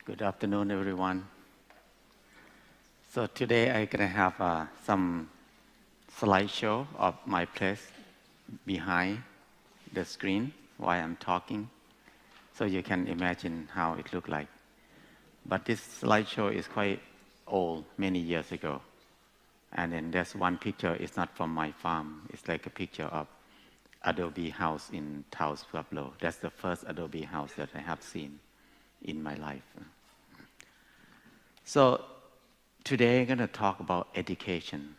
Good afternoon, everyone. So today I'm going to have some slideshow of my place behind the screen while I'm talking, so you can imagine how it looked like. But this slideshow is quite old, many years ago. And then there's one picture, it's not from my farm. It's like a picture of adobe house in Taos, Pueblo. That's the first adobe house that I have seen in my life. So today I'm going to talk about education.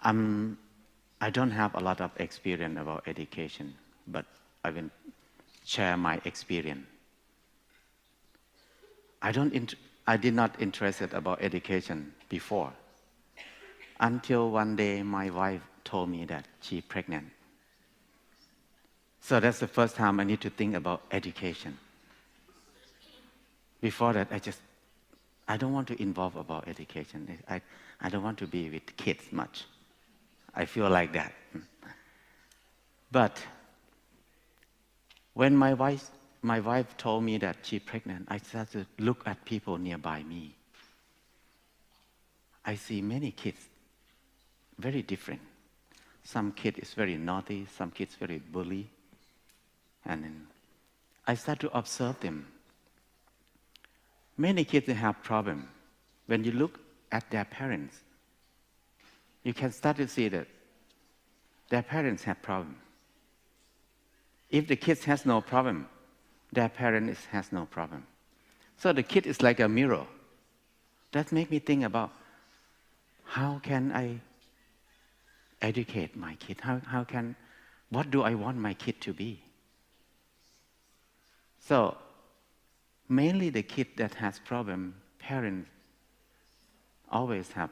I don't have a lot of experience about education, but I will share my experience. I did not interested about education before, until one day my wife told me that she's pregnant. So that's the first time I need to think about education. Before that, I don't want to involve about education. I don't want to be with kids much. I feel like that. But when my wife told me that she's pregnant, I started to look at people nearby me. I see many kids, very different. Some kid is very naughty, some kids very bully. And then I start to observe them. Many kids have problems. When you look at their parents, you can start to see that their parents have problems. If the kid has no problem, their parents has no problem. So the kid is like a mirror. That makes me think about how can I educate my kid? What do I want my kid to be? So mainly the kid that has problem, parents always have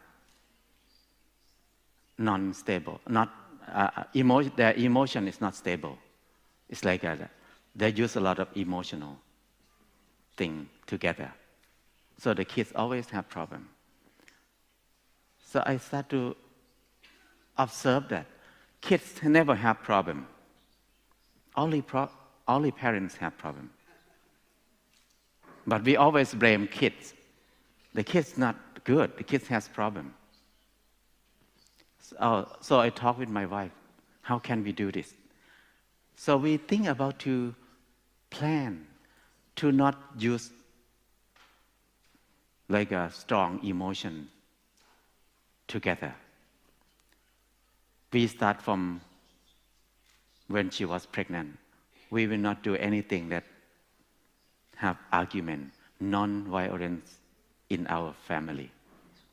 non-stable, their emotion is not stable. It's like they use a lot of emotional thing together. So the kids always have problem. So I start to observe that kids never have problem. Only parents have problem. But we always blame kids. The kid's not good. The kid has problem. So I talk with my wife. How can we do this? So we think about to plan to not use like a strong emotion together. We start from when she was pregnant. We will not do anything that have argument, non-violence in our family.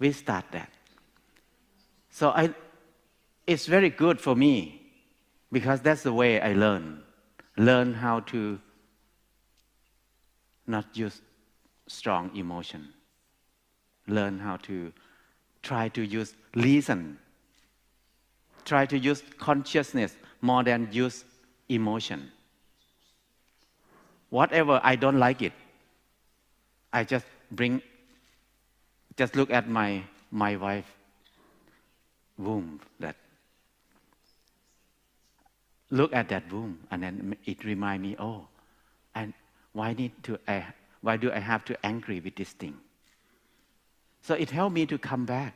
We start that. So it's very good for me because that's the way I learn how to not use strong emotion, learn how to try to use reason, try to use consciousness more than use emotion. Whatever I don't like it, I just look at my wife's womb, look at that womb, and then it reminds me, and why do I have to angry with this thing? So it helped me to come back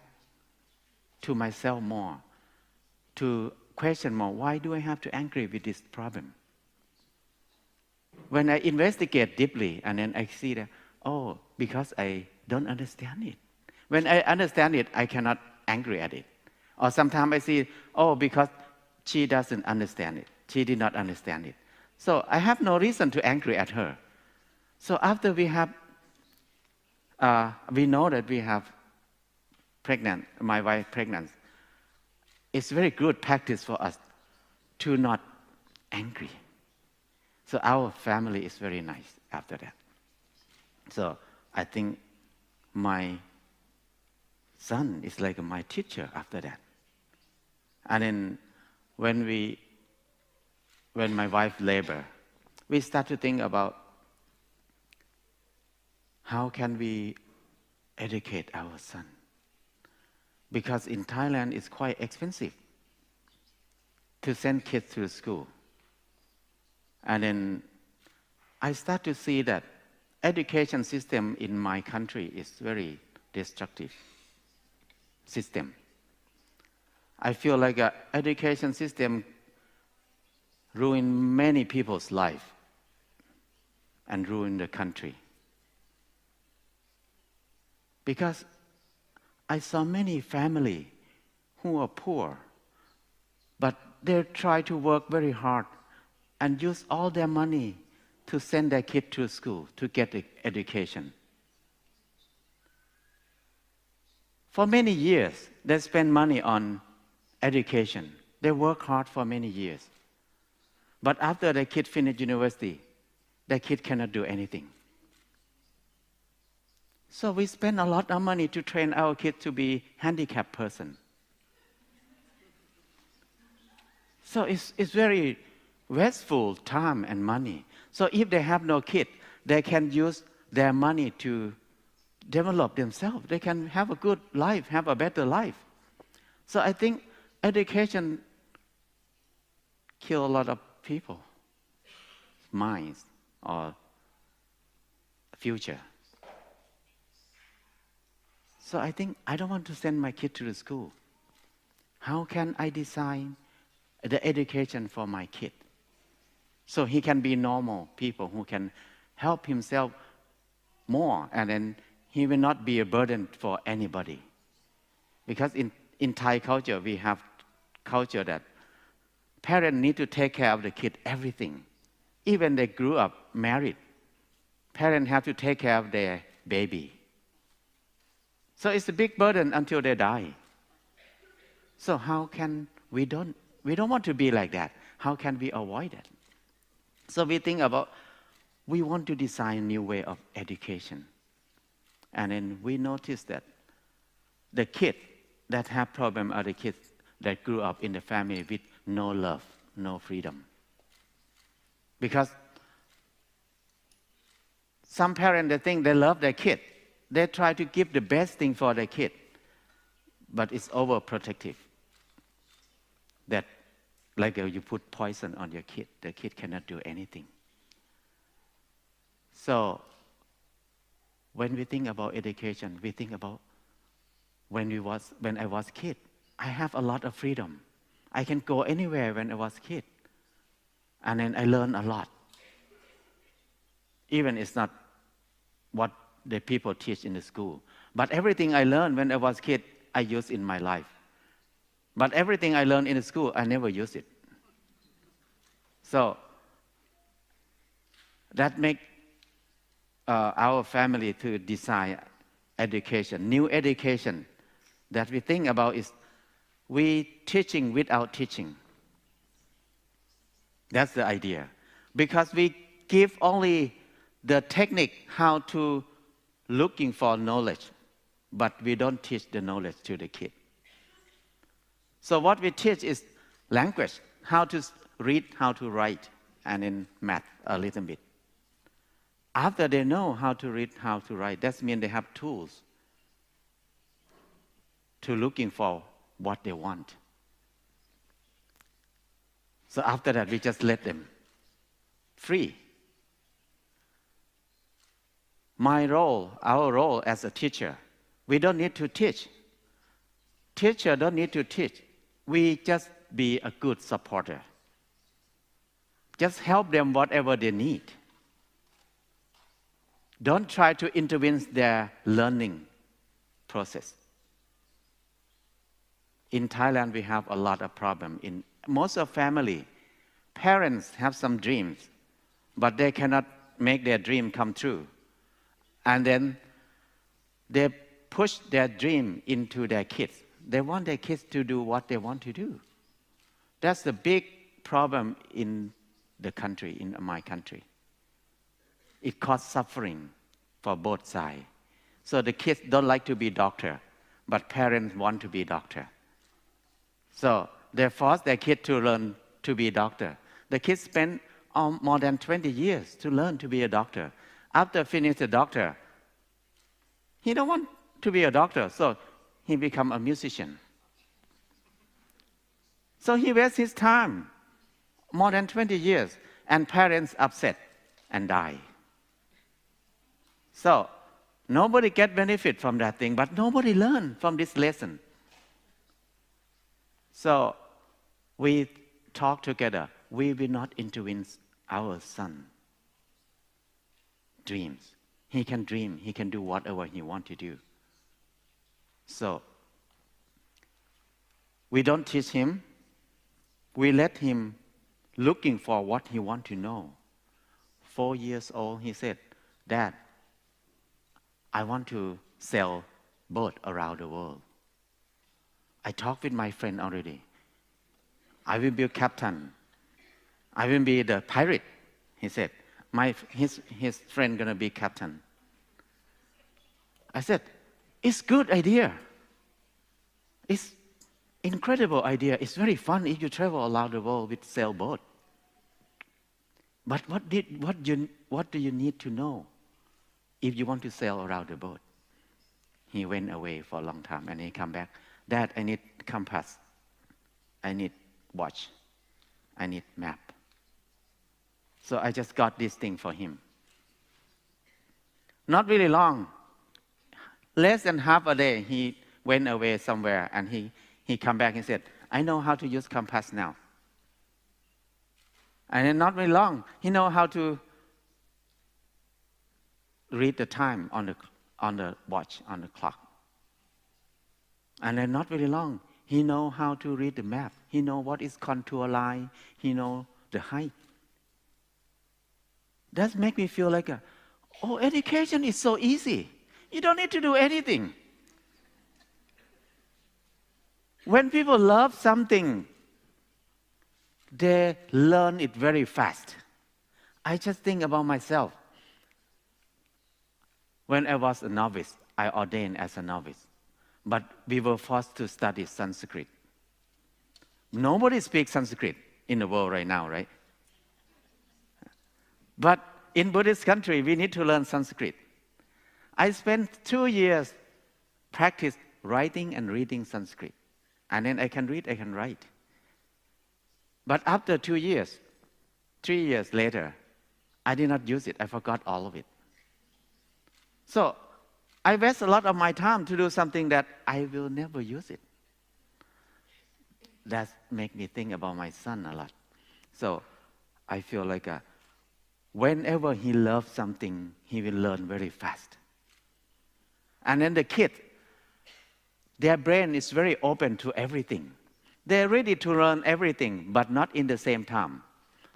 to myself more, to question more, why do I have to angry with this problem? When I investigate deeply, and then I see that, because I don't understand it. When I understand it, I cannot angry at it. Or sometimes I see, because she doesn't understand it. She did not understand it. So I have no reason to angry at her. So after we know that we have my wife pregnant, it's very good practice for us to not angry. So our family is very nice after that. So I think my son is like my teacher after that. And then when my wife labor, we start to think about how can we educate our son. Because in Thailand it's quite expensive to send kids to school. And then I start to see that education system in my country is very destructive system. I feel like an education system ruined many people's life and ruined the country. Because I saw many families who are poor, but they try to work very hard and use all their money to send their kid to school to get education. For many years, they spend money on education. They work hard for many years. But after their kid finish university, their kid cannot do anything. So we spend a lot of money to train our kid to be handicapped person. So it's very wasteful time and money. So if they have no kid, they can use their money to develop themselves. They can have a good life, have a better life. So I think education kills a lot of people, minds or future. So I think I don't want to send my kid to the school. How can I design the education for my kid so he can be normal people who can help himself more, and then he will not be a burden for anybody? Because in Thai culture, we have culture that parents need to take care of the kid, everything. Even they grew up married, parents have to take care of their baby. So it's a big burden until they die. So how can we don't want to be like that. How can we avoid it? So we think about, we want to design a new way of education. And then we notice that the kids that have problems are the kids that grew up in the family with no love, no freedom. Because some parents, they think they love their kid. They try to give the best thing for their kid, but it's overprotective. That, like you put poison on your kid, the kid cannot do anything. So, when we think about education, we think about when I was a kid. I have a lot of freedom. I can go anywhere when I was a kid. And then I learned a lot. Even it's not what the people teach in the school. But everything I learned when I was a kid, I use in my life. But everything I learned in the school, I never use it. So that makes our family to design education, new education that we think about is we teaching without teaching. That's the idea. Because we give only the technique how to looking for knowledge, but we don't teach the knowledge to the kid. So what we teach is language, how to read, how to write, and in math a little bit. After they know how to read, how to write, that means they have tools to looking for what they want. So after that, we just let them free. Our role as a teacher, we don't need to teach. Teacher don't need to teach. We just be a good supporter. Just help them whatever they need. Don't try to intervene their learning process. In Thailand, we have a lot of problems. In most of family, parents have some dreams, but they cannot make their dream come true. And then they push their dream into their kids. They want their kids to do what they want to do. That's the big problem in the country, in my country. It causes suffering for both sides. So the kids don't like to be doctor, but parents want to be doctor. So they force their kid to learn to be a doctor. The kids spend more than 20 years to learn to be a doctor. After finish the doctor, he don't want to be a doctor, so he become a musician. So he wastes his time, more than 20 years, and parents upset and die. So nobody get benefit from that thing, but nobody learn from this lesson. So we talk together. We will not intervene our son dreams. He can dream. He can do whatever he wants to do. So we don't teach him. We let him looking for what he wants to know. 4 years old, he said, Dad, I want to sail boat around the world. I talked with my friend already. I will be a captain. I will be the pirate, he said. His friend gonna be captain. I said, it's good idea. It's incredible idea. It's very fun if you travel around the world with sailboat. But what do you need to know if you want to sail around the boat? He went away for a long time and he come back. Dad, I need compass. I need watch. I need map. So I just got this thing for him. Not really long. Less than half a day, he went away somewhere and he come back and said, I know how to use compass now. And then not very long, he know how to read the time on the watch, on the clock. And then not very long, he know how to read the map. He know what is contour line. He know the height. That make me feel like, education is so easy. You don't need to do anything. When people love something, they learn it very fast. I just think about myself. When I was a novice, I ordained as a novice. But we were forced to study Sanskrit. Nobody speaks Sanskrit in the world right now, right? But in Buddhist country, we need to learn Sanskrit. I spent 2 years practice writing and reading Sanskrit. And then I can read, I can write. But after 2 years, 3 years later, I did not use it. I forgot all of it. So I waste a lot of my time to do something that I will never use it. That makes me think about my son a lot. So I feel like whenever he loves something, he will learn very fast. And then the kid, their brain is very open to everything. They're ready to learn everything, but not in the same time.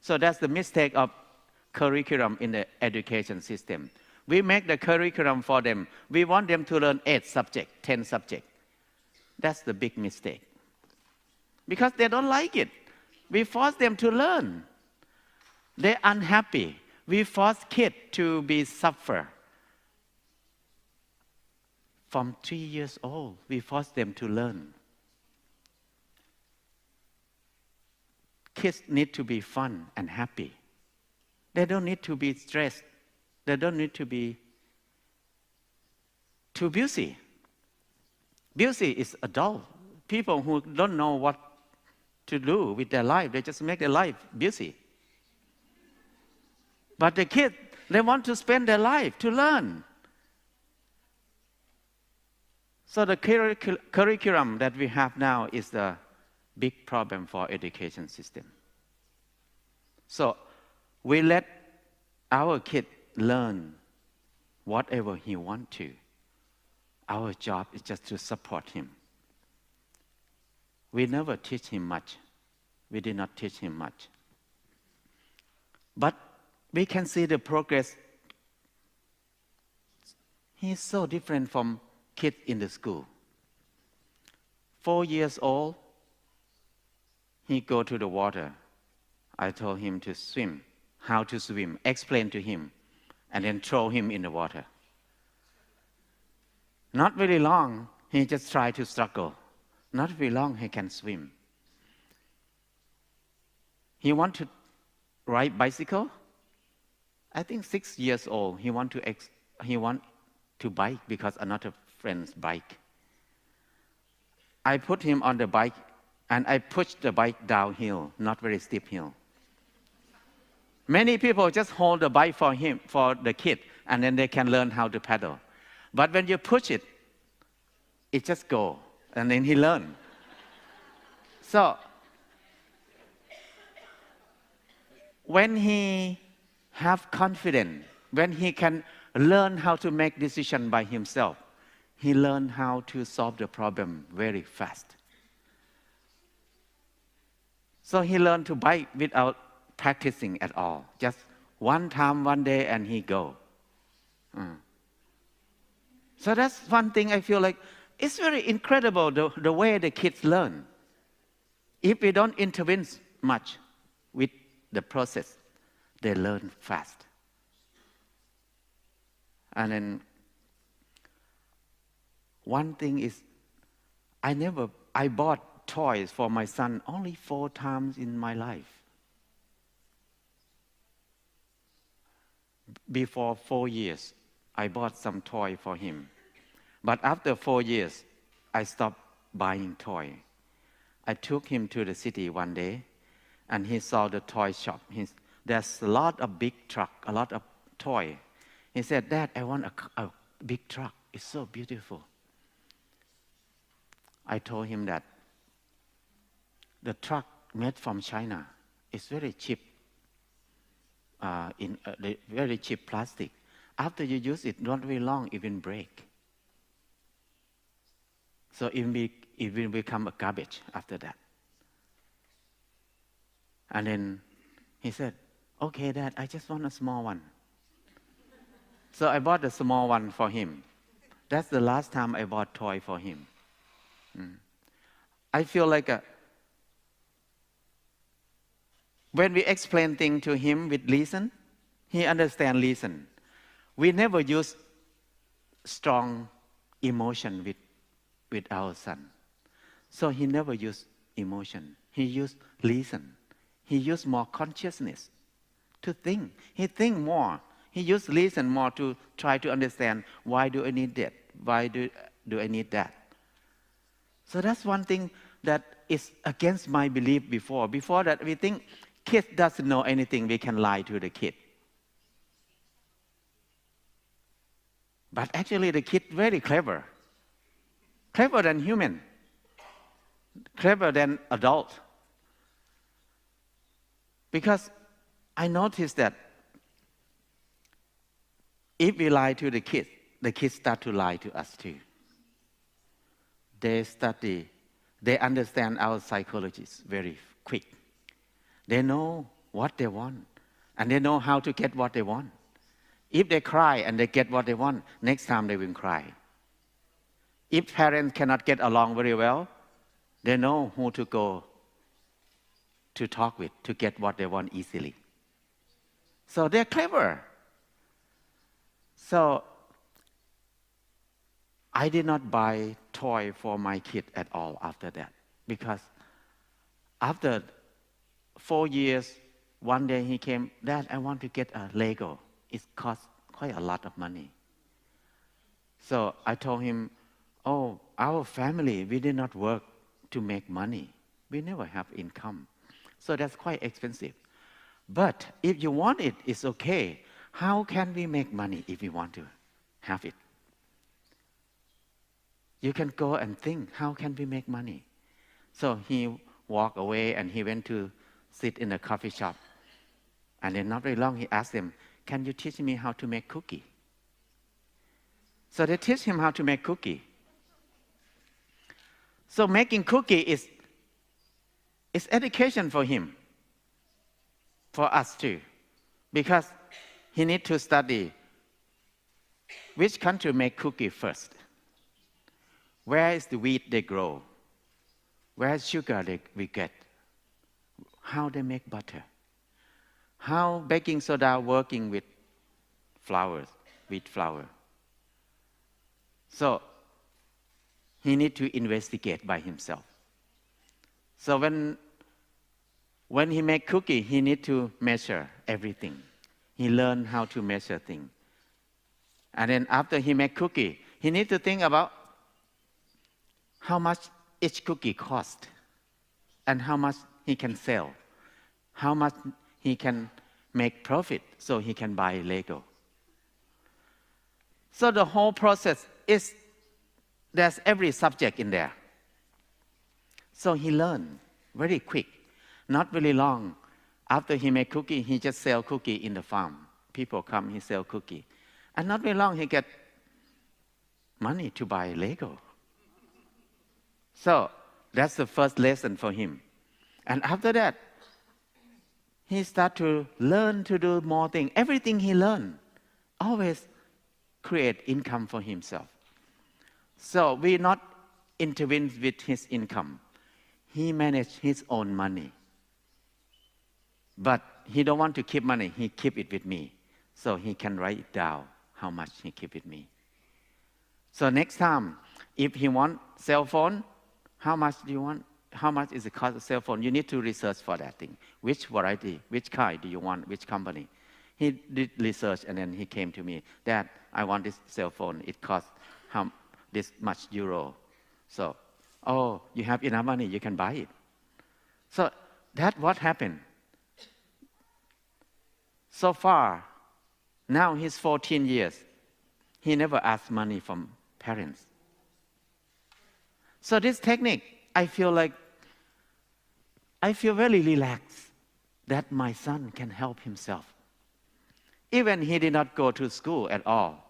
So that's the mistake of curriculum in the education system. We make the curriculum for them. We want them to learn 8 subjects, 10 subjects. That's the big mistake. Because they don't like it. We force them to learn. They're unhappy. We force kids to be suffer. From 3 years old, we force them to learn. Kids need to be fun and happy. They don't need to be stressed. They don't need to be too busy. Busy is adult. People who don't know what to do with their life, they just make their life busy. But the kids, they want to spend their life to learn. So the curriculum that we have now is the big problem for education system. So we let our kid learn whatever he wants to. Our job is just to support him. We never teach him much. We did not teach him much. But we can see the progress. He's so different from kids in the school. 4 years old, he go to the water. I told him to swim, how to swim, explain to him, and then throw him in the water. Not very long, he just tried to struggle. Not very long, he can swim. He want to ride bicycle. I think 6 years old, he want to bike because another friend's bike. I put him on the bike and I pushed the bike downhill, not very steep hill. Many people just hold the bike for him, for the kid, and then they can learn how to pedal. But when you push it, it just go, and then he learn. So when he have confidence, when he can learn how to make decision by himself, he learn how to solve the problem very fast. So he learned to bike without practicing at all. Just one time, one day, and he go. So that's one thing I feel like it's very incredible the way the kids learn. If we don't intervene much with the process, they learn fast. And then one thing is, I bought toys for my son only 4 times in my life. Before 4 years, I bought some toy for him. But after 4 years, I stopped buying toy. I took him to the city one day, and he saw the toy shop. There's a lot of big truck, a lot of toy. He said, "Dad, I want a big truck. It's so beautiful." I told him that the truck made from China is very cheap, very cheap plastic. After you use it, not very long, it will break. So it will become a garbage after that. And then he said, "Okay, Dad, I just want a small one." So I bought a small one for him. That's the last time I bought toy for him. I feel like when we explain things to him with reason, he understands reason. We never use strong emotion with our son. So he never used emotion. He used reason. He used more consciousness to think. He think more. He used reason more to try to understand, why do I need that? Why do I need that? So that's one thing that is against my belief before. Before that, we think kid doesn't know anything, we can lie to the kid. But actually the kid very clever. Clever than human. Clever than adult. Because I noticed that if we lie to the kids start to lie to us too. They understand our psychologists very quick. They know what they want, and they know how to get what they want. If they cry and they get what they want, next time they will cry. If parents cannot get along very well, they know who to go to talk with to get what they want easily. So they're clever. So I did not buy toy for my kid at all after that, because after 4 years, one day he came, "Dad, I want to get a Lego. It costs quite a lot of money." So I told him, "Oh, our family, we did not work to make money. We never have income. So that's quite expensive. But if you want it, it's okay. How can we make money if we want to have it? You can go and think, how can we make money?" So he walked away and he went to sit in a coffee shop. And then not very long, he asked them, "Can you teach me how to make cookie?" So they teach him how to make cookie. So making cookie is education for him, for us too, because he needs to study which country make cookie first. Where is the wheat they grow? Where is sugar we get? How they make butter? How baking soda working with flour, wheat flour? So he needs to investigate by himself. So when he make cookie, he need to measure everything. He learn how to measure things. And then after he make cookie, he need to think about how much each cookie cost and how much he can sell, how much he can make profit so he can buy Lego. So the whole process is, there's every subject in there. So he learned very quick, not very long. After he make cookie, he just sell cookie in the farm. People come, he sell cookie. And not very long, he get money to buy Lego. So that's the first lesson for him. And after that, he start to learn to do more things. Everything he learned always create income for himself. So we not intervene with his income. He manage his own money. But he don't want to keep money. He keep it with me. So he can write it down how much he keep with me. So next time, if he want cell phone, how much do you want? How much is the cost of cell phone? You need to research for that thing. Which variety, which kind do you want, which company? He did research and then he came to me. Dad, I want this cell phone. It costs this much euro. So, oh, you have enough money, you can buy it. So that's what happened. So far, now he's 14 years. He never asked money from parents. So this technique, I feel very relaxed that my son can help himself. Even he did not go to school at all.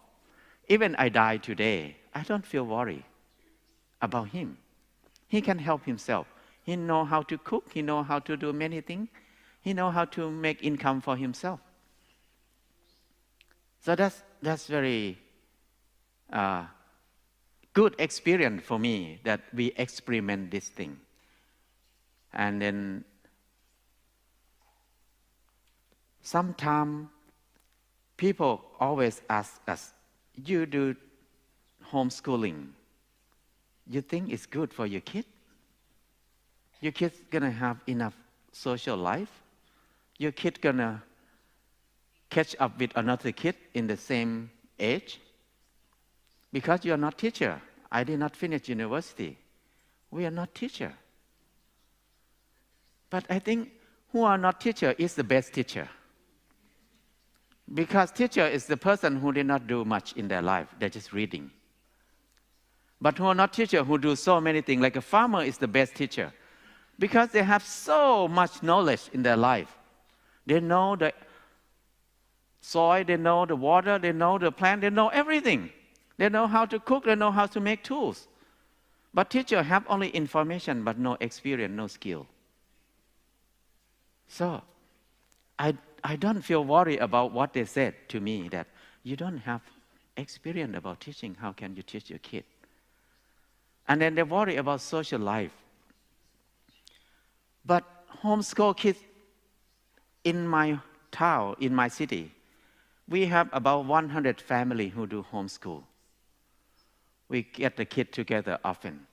Even I die today, I don't feel worried about him. He can help himself. He know how to cook. He know how to do many things. He know how to make income for himself. So that's very good experience for me that we experiment this thing. And then sometimes people always ask us, you do homeschooling, you think it's good for your kid? Your kid's gonna have enough social life? Your kid gonna catch up with another kid in the same age? Because you are not teacher. I did not finish university. We are not teacher. But I think who are not teacher is the best teacher. Because teacher is the person who did not do much in their life. They're just reading. But who are not teacher, who do so many things, like a farmer is the best teacher. Because they have so much knowledge in their life. They know the soil, they know the water, they know the plant, they know everything. They know how to cook, they know how to make tools. But teacher have only information, but no experience, no skill. So, I don't feel worried about what they said to me, that you don't have experience about teaching, how can you teach your kid? And then they worry about social life. But homeschool kids in my town, in my city, we have about 100 families who do homeschool. We get the kids together often.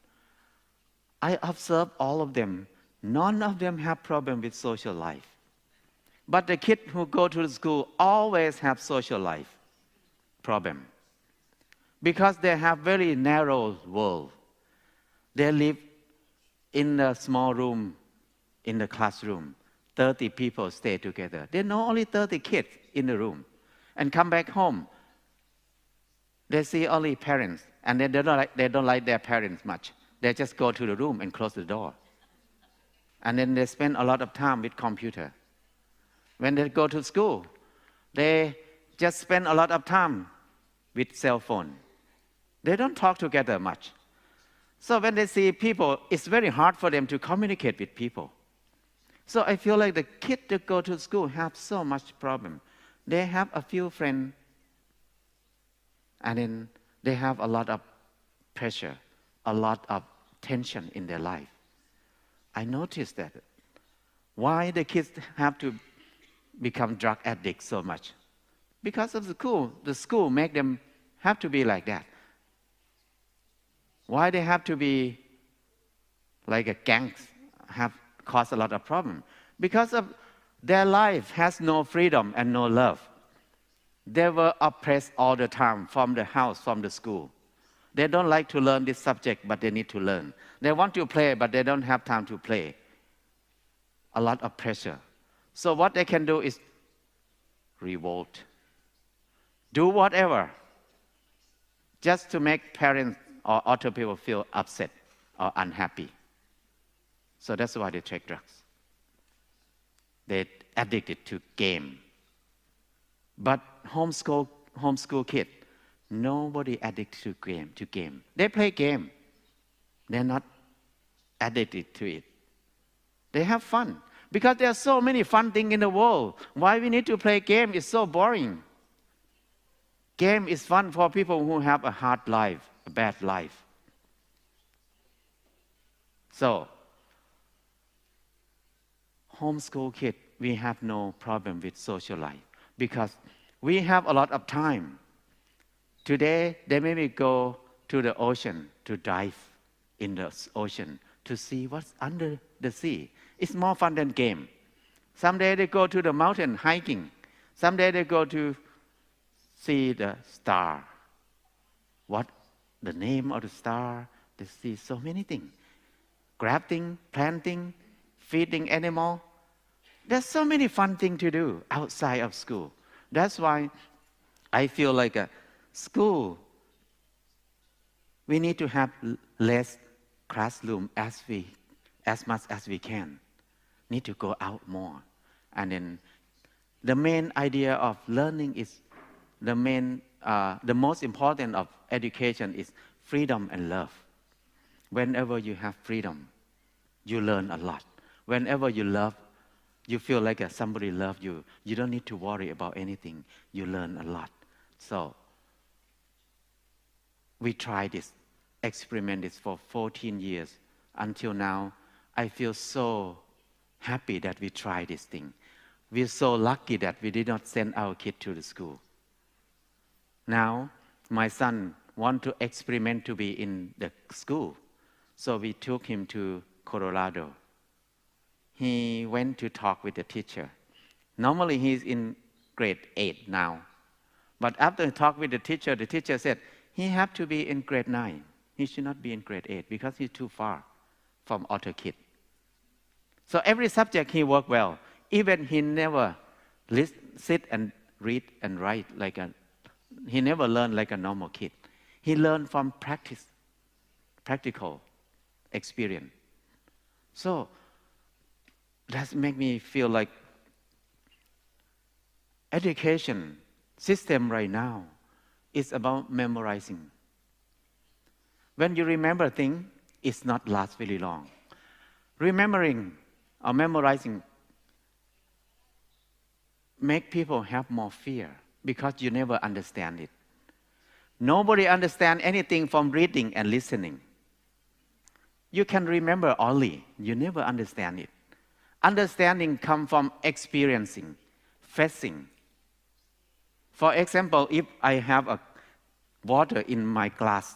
I observe all of them. None of them have problem with social life. But the kids who go to the school always have social life problem. Because they have very narrow world. They live in a small room in the classroom. 30 people stay together. They know only 30 kids in the room. And come back home, they see only parents. And they don't like their parents much. They just go to the room and close the door. And then they spend a lot of time with computer. When they go to school, they just spend a lot of time with cell phone. They don't talk together much. So when they see people, it's very hard for them to communicate with people. So I feel like the kids that go to school have so much problem. They have a few friends, and then they have a lot of pressure, a lot of tension in their life. I noticed that. Why the kids have to become drug addicts so much? Because of the school. The school make them have to be like that. Why they have to be like a gang, have caused a lot of problem? Because of their life has no freedom and no love. They were oppressed all the time from the house, from the school. They don't like to learn this subject, but they need to learn. They want to play, but they don't have time to play. A lot of pressure. So what they can do is revolt. Do whatever just to make parents or other people feel upset or unhappy. So that's why they take drugs. They're addicted to game. But homeschool kid, nobody addicted to game. They play game. They're not addicted to it. They have fun. Because there are so many fun things in the world. Why we need to play game? It's so boring. Game is fun for people who have a hard life, a bad life. So, homeschool kid, we have no problem with social life because we have a lot of time. Today, they maybe go to the ocean to dive in the ocean to see what's under the sea. It's more fun than game. Someday they go to the mountain hiking. Someday they go to see the star. What the name of the star? They see so many things. Grafting, planting, feeding animal. There's so many fun things to do outside of school. That's why I feel like a school, we need to have less classroom as much as we can. Need to go out more. And then the main idea of learning is the most important of education is freedom and love. Whenever you have freedom, you learn a lot. Whenever you love, you feel like somebody loves you. You don't need to worry about anything. You learn a lot. So we tried this, experiment this for 14 years. Until now, I feel so happy that we tried this thing. We're so lucky that we did not send our kid to the school. Now, my son wants to experiment to be in the school. So we took him to Colorado. He went to talk with the teacher. Normally, he's in grade 8 now. But after he talked with the teacher said, he has to be in grade 9. He should not be in grade 8 because he's too far from other kids. So every subject he worked well. Even he never sit and read and write he never learned like a normal kid. He learned from practical experience. So that makes me feel like education system right now is about memorizing. When you remember things, it's not last very long. Remembering or memorizing make people have more fear because you never understand it. Nobody understands anything from reading and listening. You can remember only, you never understand it. Understanding comes from experiencing, facing. For example, if I have a water in my glass,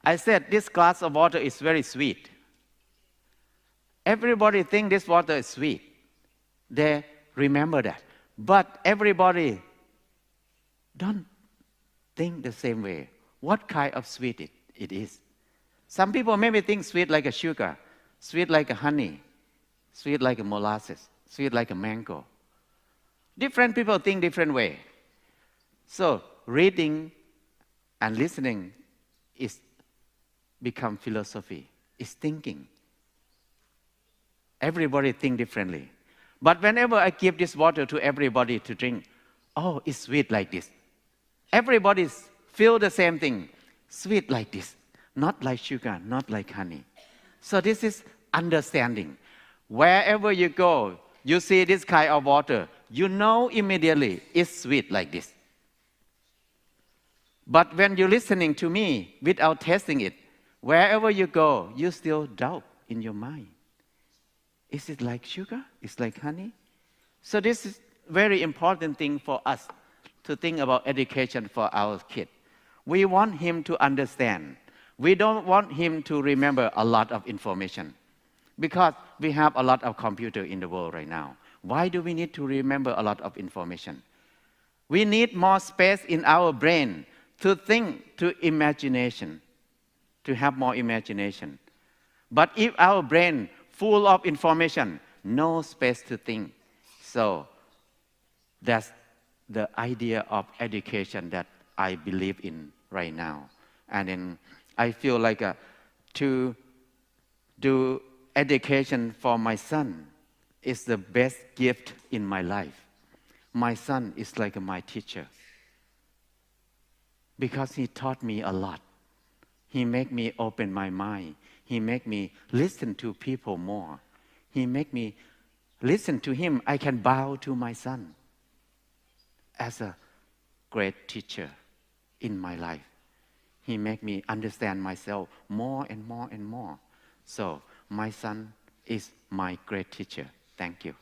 I said this glass of water is very sweet. Everybody thinks this water is sweet. They remember that. But everybody don't think the same way. What kind of sweet it is? Some people maybe think sweet like a sugar, sweet like a honey, sweet like a molasses, sweet like a mango. Different people think different way. So reading and listening is become philosophy. It's thinking. Everybody think differently. But whenever I give this water to everybody to drink, oh, it's sweet like this. Everybody feel the same thing. Sweet like this. Not like sugar, not like honey. So this is understanding. Wherever you go, you see this kind of water, you know immediately it's sweet like this. But when you're listening to me without tasting it, wherever you go, you still doubt in your mind. Is it like sugar? Is it like honey? So this is very important thing for us to think about education for our kid. We want him to understand. We don't want him to remember a lot of information because we have a lot of computer in the world right now. Why do we need to remember a lot of information? We need more space in our brain to think, to imagination, to have more imagination. But if our brain full of information, no space to think. So That's the idea of education that I believe in right now. And then I feel like to do education for my son is the best gift in my life. My son is like my teacher because he taught me a lot. He made me open my mind. He made me listen to people more. He made me listen to him. I can bow to my son as a great teacher in my life. He made me understand myself more and more and more. So my son is my great teacher. Thank you.